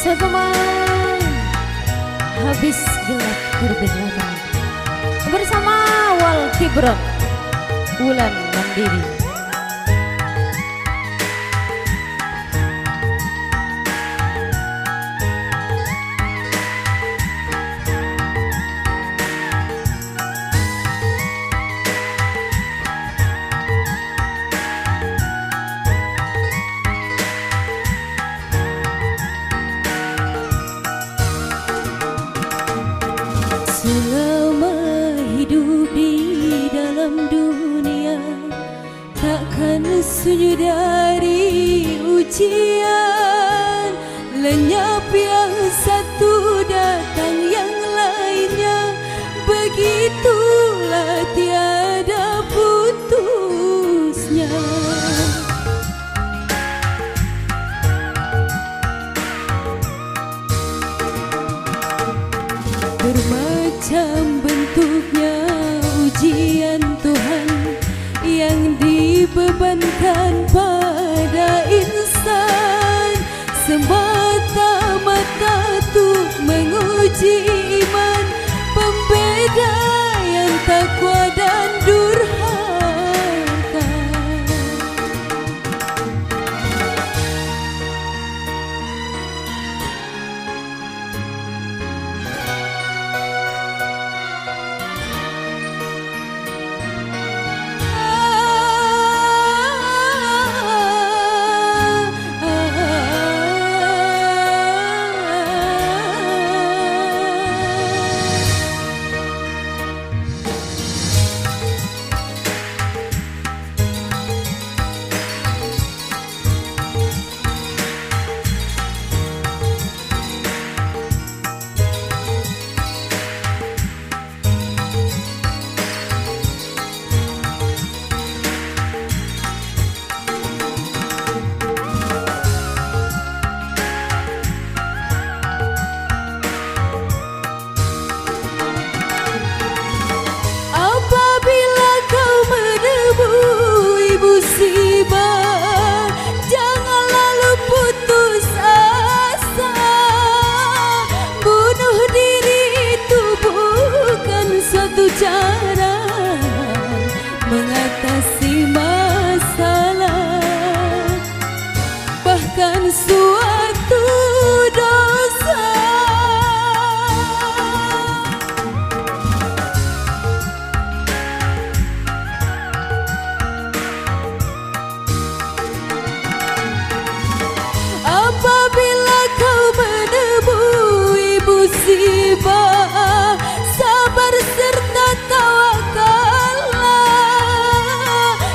Seteman habis gelap terbelakang bersama Wal Kibron Wulan Mandiri. Selama hidup di dalam dunia, takkan sunyi dari ujian. Lenyap yang satu, datang yang lainnya, begitulah tiada putusnya. Bermacam bentuknya ujian Tuhan yang dibebankan pada insan, semata-mata untuk menguji iman, pembeda yang takwa dan durhaka. Jangan lalu putus asa. Bunuh diri itu bukan suatu cara mengatasi masalah, bahkan suatu dosa. Apabila kau menemui musibah, sabar serta tawakallah,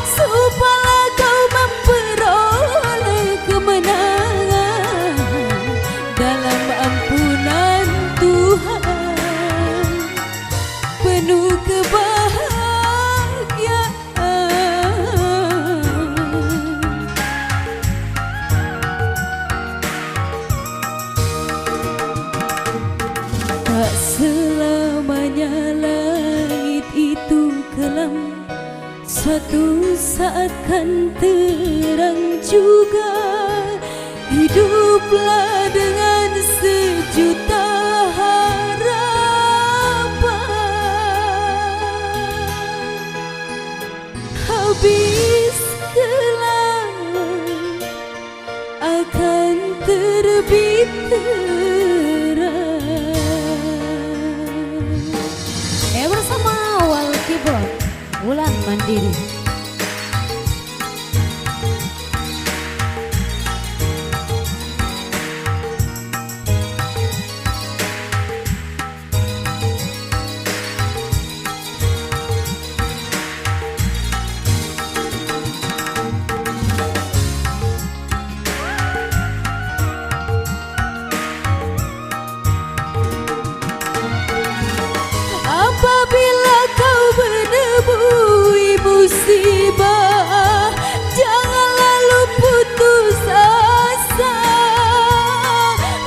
supaya kau memperoleh kemenangan dalam ampunan Tuhan, penuh kebahagiaan. Tak selamanya langit itu kelam, suatu saat kan terang juga. Hiduplah dengan sejuta harapan. Habis gelap akan terbit terang. Bersama Wal Kibron Wulan Mandiri. Apabila kau menemui musibah, jangan lalu putus asa.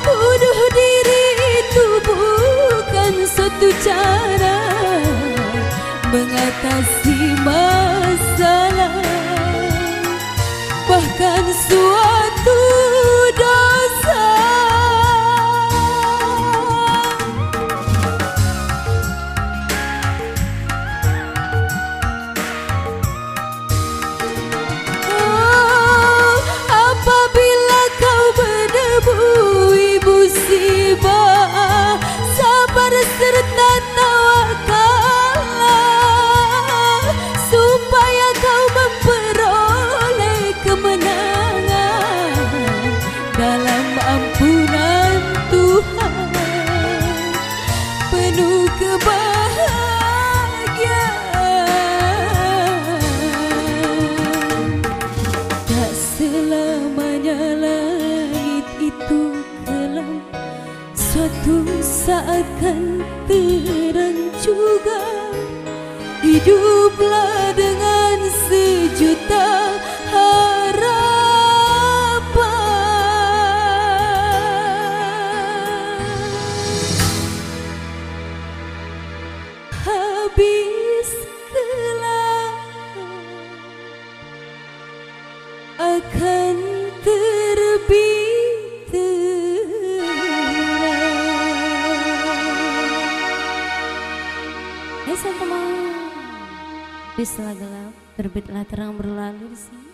Bunuh diri itu bukan suatu cara mengatasi masalah, bahkan suatu dosa. seakan terang juga. Hiduplah dengan sejuta harapan. Habis gelap akan terbit terang. Teman, bislah gelap, terbitlah terang berlalu di sini.